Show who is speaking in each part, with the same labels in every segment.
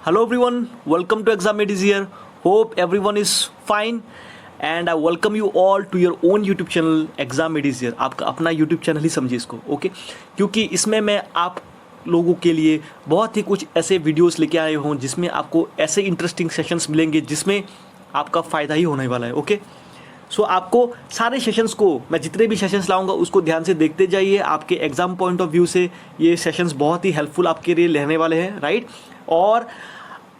Speaker 1: Hello everyone, welcome to Examedis here. Hope everyone is fine and I welcome you all to your own YouTube channel Examedis here. आपका अपना YouTube channel ही समझिए इसको, okay? क्योंकि इसमें मैं आप लोगों के लिए बहुत ही कुछ ऐसे वीडियोस लेके आए हूँ जिसमें आपको ऐसे इंटरेस्टिंग सेशंस मिलेंगे जिसमें आपका फ़ायदा ही होने वाला है, ओके? सो आपको सारे सेशंस को, मैं जितने भी सेशंस लाऊंगा उसको ध्यान से देखते जाइए. आपके एग्ज़ाम पॉइंट ऑफ व्यू से ये सेशंस बहुत ही हेल्पफुल आपके लिए रहने वाले हैं, राइट? और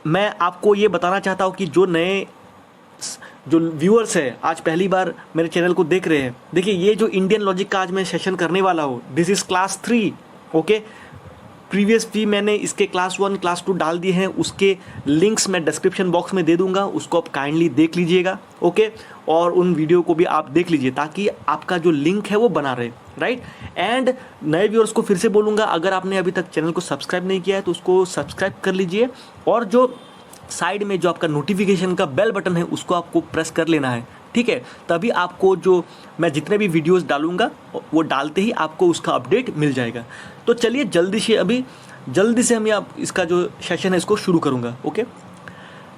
Speaker 1: मैं आपको ये बताना चाहता हूँ कि जो व्यूअर्स है आज पहली बार मेरे चैनल को देख रहे हैं, देखिए ये जो इंडियन लॉजिक का आज मैं सेशन करने वाला हूँ, this is class 3, okay? Previous भी मैंने इसके क्लास 1 क्लास 2 डाल दिए हैं, उसके लिंक्स मैं डिस्क्रिप्शन बॉक्स में दे दूंगा, उसको आप काइंडली देख लीजिएगा, ओके? और उन वीडियो को भी आप देख लीजिए ताकि आपका जो लिंक है वो बना रहे, राइट? एंड नए व्यूअर्स को फिर से बोलूँगा, अगर आपने अभी तक चैनल को सब्सक्राइब नहीं किया है तो उसको सब्सक्राइब कर लीजिए और जो साइड में जो आपका नोटिफिकेशन का बेल बटन है उसको आपको प्रेस कर लेना है, ठीक है? तभी आपको जो मैं जितने भी वीडियोस डालूंगा वो डालते ही आपको उसका अपडेट मिल जाएगा. तो चलिए जल्दी से हम इसका जो सेशन है इसको शुरू करूंगा, ओके?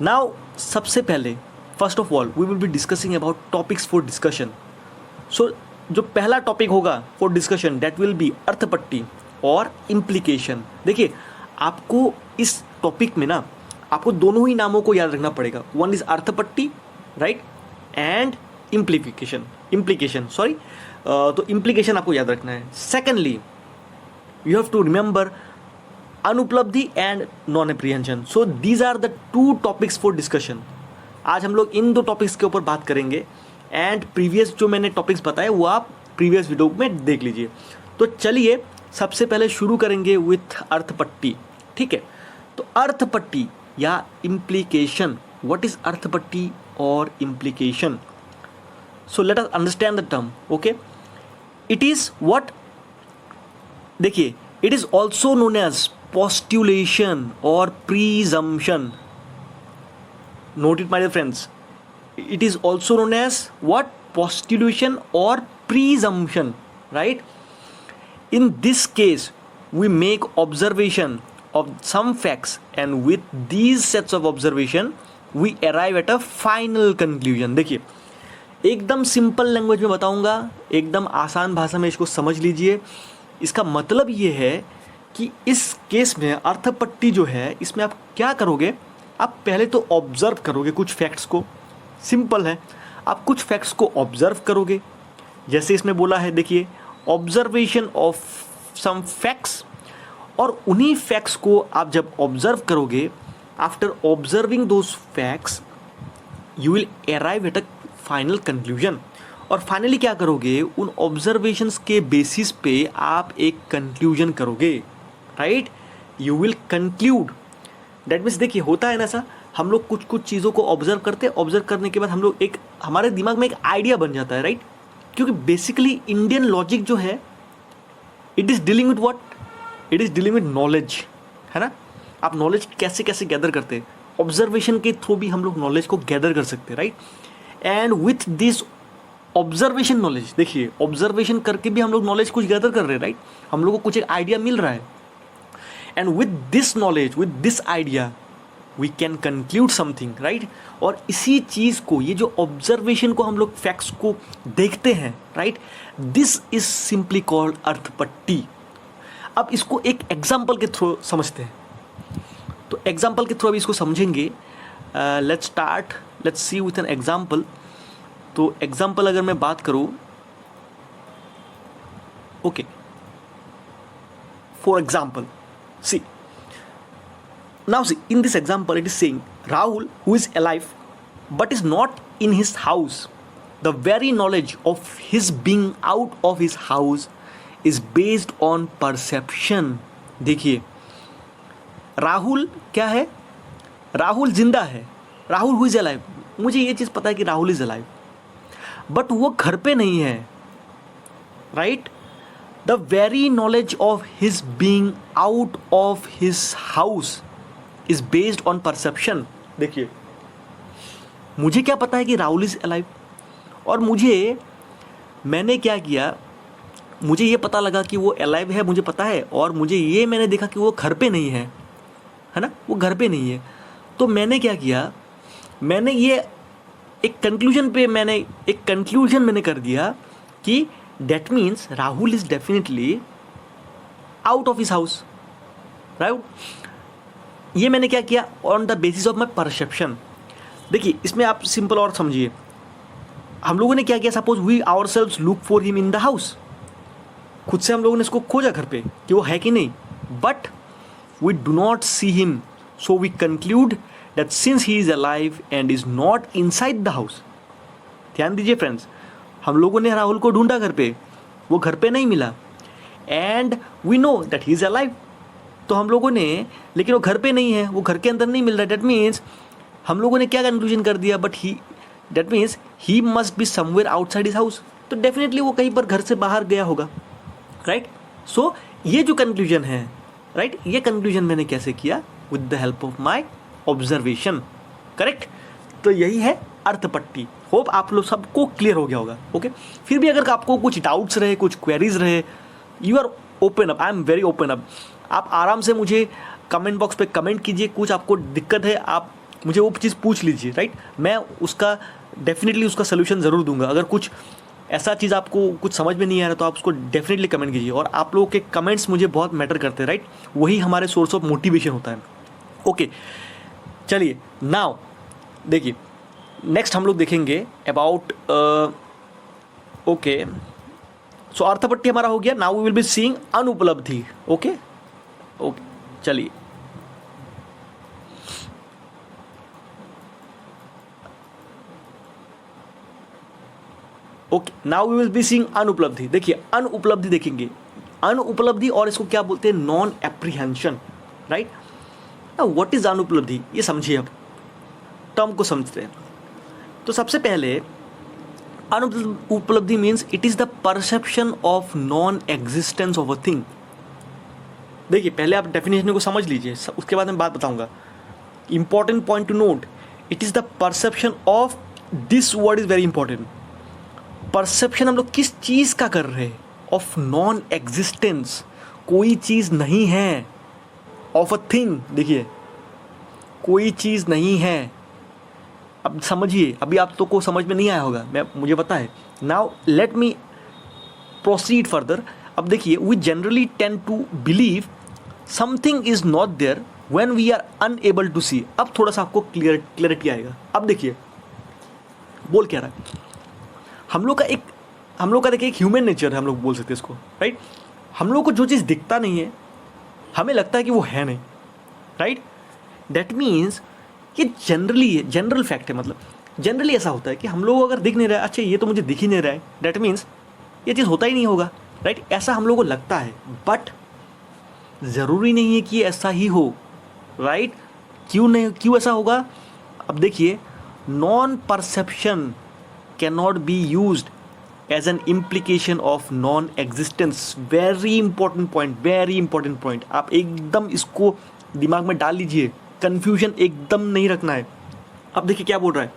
Speaker 1: नाउ सबसे पहले first of all we will be discussing about topics for discussion. So जो पहला टॉपिक होगा for discussion that will be अर्थपट्टी और इम्प्लीकेशन. देखिए आपको इस टॉपिक में ना आपको दोनों ही नामों को याद रखना पड़ेगा. वन इज अर्थपट्टी, राइट, एंड इम्प्लीकेशन. तो इम्प्लीकेशन आपको याद रखना है. Secondly you have to remember अनुपलब्धि and non apprehension. So these are the two topics for discussion. आज हम लोग इन दो टॉपिक्स के ऊपर बात करेंगे एंड प्रीवियस जो मैंने टॉपिक्स बताए वो आप प्रीवियस वीडियो में देख लीजिए. तो चलिए सबसे पहले शुरू करेंगे विथ अर्थपट्टी, ठीक है? तो अर्थपट्टी या इम्प्लीकेशन, व्हाट इज अर्थपट्टी और implication? So let us understand the term, okay? It is what, देखिए it is also known as postulation or presumption. Note it, my dear friends. It is also known as what? Postulation or presumption, right? In this case, we make observation of some facts, and with these sets of observation, we arrive at a final conclusion. देखिए एकदम simple language में बताऊंगा, एकदम आसान भाषा में इसको समझ लीजिए. इसका मतलब ये है कि इस केस में अर्थपट्टी जो है इसमें आप क्या करोगे, आप पहले तो ऑब्जर्व करोगे कुछ फैक्ट्स को. सिंपल है, आप कुछ फैक्ट्स को ऑब्जर्व करोगे. जैसे इसमें बोला है, देखिए ऑब्जर्वेशन ऑफ सम फैक्ट्स, और उन्हीं फैक्ट्स को आप जब ऑब्जर्व करोगे, after observing those facts you will arrive at a final conclusion. और फाइनली क्या करोगे, उन ऑब्जर्वेशंस के बेसिस पे आप एक कंक्लूजन करोगे, right? You will conclude. That means देखिए होता है ना ऐसा, हम लोग कुछ चीज़ों को ऑब्जर्व करते हैं, ऑब्जर्व करने के बाद हम लोग हमारे दिमाग में एक आइडिया बन जाता है, राइट? क्योंकि बेसिकली इंडियन लॉजिक जो है it is dealing with what, it is dealing with knowledge, है ना? आप नॉलेज कैसे कैसे गैदर करते हैं, ऑब्जर्वेशन के थ्रू भी हम लोग नॉलेज को गैदर कर सकते हैं, right? And with this observation knowledge, देखिए ऑब्जर्वेशन करके भी हम लोग नॉलेज कुछ गैदर कर रहे हैं, राइट? हम लोगों को कुछ एक आइडिया मिल रहा है, and with this knowledge, with this idea we can conclude something, right? और इसी चीज़ को, ये जो ऑब्जर्वेशन को हम लोग फैक्ट्स को देखते हैं, right, this is simply called अर्थपट्टी. अब इसको एक एग्जाम्पल के थ्रू समझते हैं. तो एग्जाम्पल के थ्रू अभी इसको समझेंगे. Let's see with an example. तो एग्जाम्पल अगर मैं बात करूं, okay, for example see, now see, in this example it is saying Rahul, who is alive but is not in his house, the very knowledge of his being out of his house is based on perception. देखिए राहुल क्या है, राहुल जिंदा है, Rahul who is alive, मुझे ये चीज़ पता है कि राहुल इज अलाइव, बट वो घर पे नहीं है, right? The very knowledge of his being out of his house is based on perception. देखिए मुझे क्या पता है कि राहुल इज अलाइव, और मैंने क्या किया, मुझे ये पता लगा कि वो अलाइव है, मुझे पता है, और मुझे ये मैंने देखा कि वो घर पे नहीं है ना, वो घर पे नहीं है. तो मैंने क्या किया, मैंने ये एक कंक्लूजन मैंने कर दिया कि that means Rahul is definitely out of his house, right. ये मैंने क्या किया, on the basis of my perception. देखिए इसमें आप सिंपल और समझिए, हम लोगों ने क्या किया, suppose we ourselves look for him in the house, खुद से हम लोगों ने इसको खोजा घर पे कि वो है कि नहीं, but we do not see him, so we conclude that since he is alive and is not inside the house. ध्यान दीजिए फ्रेंड्स, हम लोगों ने राहुल को ढूंढा घर पे, वो घर पे नहीं मिला, and we know that he is alive. तो हम लोगों ने, लेकिन वो घर पे नहीं है, वो घर के अंदर नहीं मिल रहा, दैट मीन्स हम लोगों ने क्या कंक्लूजन कर दिया, but that means he must be somewhere outside his house. तो डेफिनेटली वो कहीं पर घर से बाहर गया होगा, राइट। सो ये जो कंक्लूजन है, राइट, ये कंक्लूजन मैंने कैसे किया, with the help of my observation, correct. तो यही है अर्थपट्टी। होप आप लोग सबको क्लियर हो गया होगा, ओके। फिर भी अगर आपको कुछ डाउट्स रहे, कुछ क्वेरीज रहे, you are open up, I am very open up. आप आराम से मुझे कमेंट बॉक्स पे कमेंट कीजिए, कुछ आपको दिक्कत है आप मुझे वो चीज़ पूछ लीजिए, राइट। मैं उसका डेफिनेटली उसका सोल्यूशन ज़रूर दूंगा। अगर कुछ ऐसा चीज़ आपको कुछ समझ में नहीं आ रहा तो आप उसको डेफिनेटली कमेंट कीजिए, और आप लोगों के कमेंट्स मुझे बहुत मैटर करते हैं, राइट। वही हमारे सोर्स ऑफ मोटिवेशन होता है, ओके। चलिए नाउ देखिए, नेक्स्ट हम लोग देखेंगे अबाउट, ओके, सो अर्थपट्टी हमारा हो गया। Now we will be seeing अनुपलब्धि, ओके ओके। चलिए okay, now we will be seeing अनुपलब्धि। देखिए अनुपलब्धि देखेंगे, अनुपलब्धि, और इसको क्या बोलते हैं, non apprehension, right. What is अनुपलब्धि, ये समझिए, अब टर्म को समझते हैं। तो सबसे पहले अनुपलब्धि means it is the perception of non existence of a thing. देखिए पहले आप डेफिनेशन को समझ लीजिए, उसके बाद मैं बात बताऊंगा। Important point two note, it is the perception of, this word is very important. Perception हम लोग किस चीज का कर रहे हैं, ऑफ नॉन एग्जिस्टेंस, कोई चीज नहीं है, ऑफ अ थिंग, देखिए कोई चीज नहीं है। अब समझिए, अभी आप तो को समझ में नहीं आया होगा, मुझे पता है। Now let me proceed further. अब देखिए, we generally tend to believe something is not there when we are unable to see. अब थोड़ा सा आपको क्लियरिटी आएगा। अब देखिए बोल क्या रहा है, हम लोग का देखिए एक ह्यूमन नेचर है, हम लोग बोल सकते हैं इसको, राइट। हम लोग को जो चीज़ दिखता नहीं है हमें लगता है कि वो है नहीं, राइट। दैट मीन्स ये जनरल फैक्ट है, मतलब जनरली ऐसा होता है कि हम लोग अगर दिख नहीं रहा है, अच्छा ये तो मुझे दिख ही नहीं रहा है, दैट मीन्स ये चीज़ होता ही नहीं होगा, राइट। ऐसा हम लोग को लगता है, बट ज़रूरी नहीं है कि ऐसा ही हो, राइट। क्यों ऐसा होगा, अब देखिए, non perception can not be used as an implication of non existence. Very important point, आप एकदम इसको दिमाग में डाल लीजिए, कंफ्यूजन एकदम नहीं रखना है। अब देखिए क्या बोल रहा है,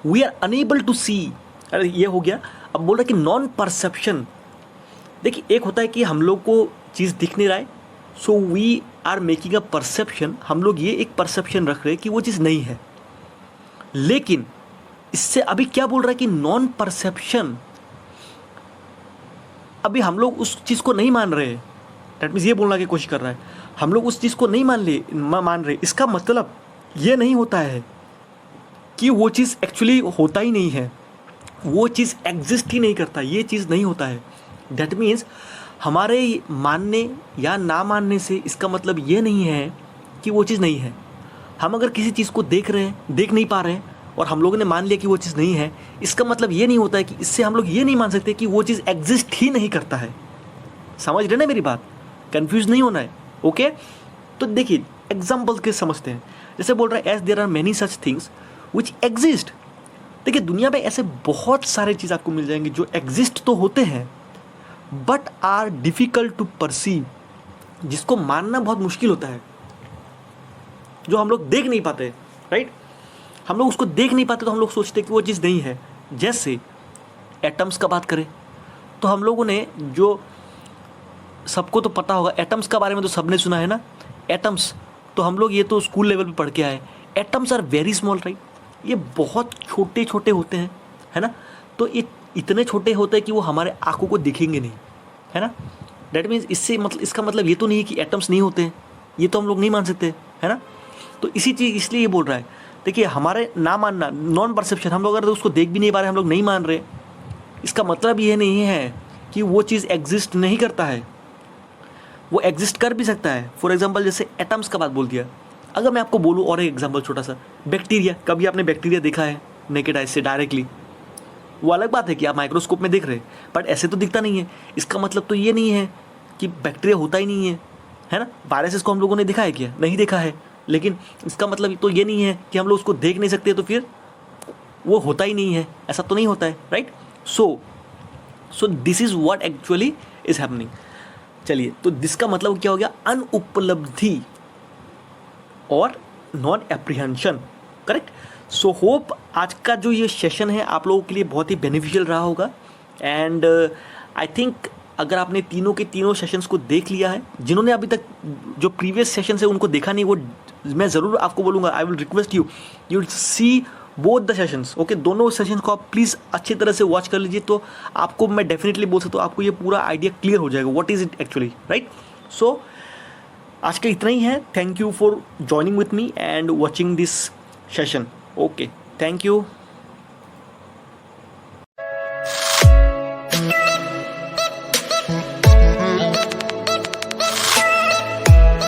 Speaker 1: वी आर अनेबल टू सी, अरे ये हो गया। अब बोल रहा है कि नॉन परसेप्शन, देखिए एक होता है कि हम लोग को चीज़ दिख नहीं रहा है, so we are making a perception, हम लोग ये एक परसेप्शन रख रहे हैं कि वो चीज़ नहीं है। लेकिन इससे अभी क्या बोल रहा है कि नॉन परसेप्शन, अभी हम लोग उस चीज़ को नहीं मान रहे, दैट मीन्स ये बोलने की कोशिश कर रहा है, हम लोग उस चीज़ को नहीं मान रहे। इसका मतलब ये नहीं होता है कि वो चीज़ एक्चुअली होता ही नहीं है, वो चीज़ एग्जिस्ट ही नहीं करता, ये चीज़ नहीं होता है। दैट मीन्स हमारे मानने या ना मानने से इसका मतलब ये नहीं है कि वो चीज़ नहीं है। हम अगर किसी चीज़ को देख नहीं पा रहे हैं और हम लोगों ने मान लिया कि वो चीज़ नहीं है, इसका मतलब ये नहीं होता है कि इससे हम लोग ये नहीं मान सकते कि वो चीज़ एग्जिस्ट ही नहीं करता है। समझ रहे ना मेरी बात, कंफ्यूज नहीं होना है, ओके। तो देखिए एग्जाम्पल के समझते हैं, जैसे बोल रहा है as there are many such things which exist. देखिए दुनिया में ऐसे बहुत सारे चीज़ आपको मिल जाएंगे जो एग्जिस्ट तो होते हैं but are difficult to perceive, जिसको मानना बहुत मुश्किल होता है, जो हम लोग देख नहीं पाते, राइट। हम लोग उसको देख नहीं पाते तो हम लोग सोचते कि वो चीज़ नहीं है। जैसे एटम्स का बात करें तो हम लोगों ने, जो सबको तो पता होगा एटम्स का बारे में, तो सबने सुना है ना एटम्स, तो हम लोग ये तो स्कूल लेवल पे पढ़ के आए। Atoms are very small, right? ये बहुत छोटे छोटे होते हैं, है ना? तो ये इतने छोटे होते हैं कि वो हमारे आंखों को दिखेंगे नहीं, है ना? डेट मीन्स इससे मतलब इसका मतलब ये तो नहीं है कि एटम्स नहीं होते हैं, ये तो हम लोग नहीं मान सकते, है ना? तो इसी चीज़ इसलिए ये बोल रहा है। देखिए, हमारे ना मानना, नॉन परसेप्शन, हम लोग अगर उसको देख भी नहीं पा रहे, हम लोग नहीं मान रहे, इसका मतलब ये नहीं है कि वो चीज़ एग्जिस्ट नहीं करता है, वो एग्जिस्ट कर भी सकता है। फॉर एग्जाम्पल, जैसे एटम्स का बात बोल दिया, अगर मैं आपको बोलूँ और एक एग्जाम्पल छोटा सा, बैक्टीरिया, कभी आपने बैक्टीरिया देखा है नेकेड आई से डायरेक्टली? वो अलग बात है कि आप माइक्रोस्कोप में देख रहे हैं, बट ऐसे तो दिखता नहीं है। इसका मतलब तो ये नहीं है कि बैक्टीरिया होता ही नहीं है ना? वायरसेस को हम लोगों ने देखा है क्या? नहीं देखा है। लेकिन इसका मतलब तो ये नहीं है कि हम लोग उसको देख नहीं सकते तो फिर वो होता ही नहीं है, ऐसा तो नहीं होता है, right? So this is what actually is happening. चलिए, तो जिसका मतलब क्या हो गया? अनुपलब्धि और non apprehension, correct? So hope आज का जो ये सेशन है आप लोगों के लिए बहुत ही बेनिफिशियल रहा होगा। एंड आई थिंक अगर आपने तीनों के तीनों सेशंस को देख लिया है, जिन्होंने अभी तक जो प्रीवियस सेशन है उनको देखा नहीं, वो मैं ज़रूर आपको बोलूँगा, I will request you will C both the sessions, okay? दोनों सेशंस को आप प्लीज़ अच्छी तरह से वॉच कर लीजिए, तो आपको मैं डेफिनेटली बोल सकता हूँ आपको ये पूरा आइडिया क्लियर हो जाएगा what is it actually, right? So आज का इतना ही है। Thank you for joining with me and watching this session. Okay, thank you.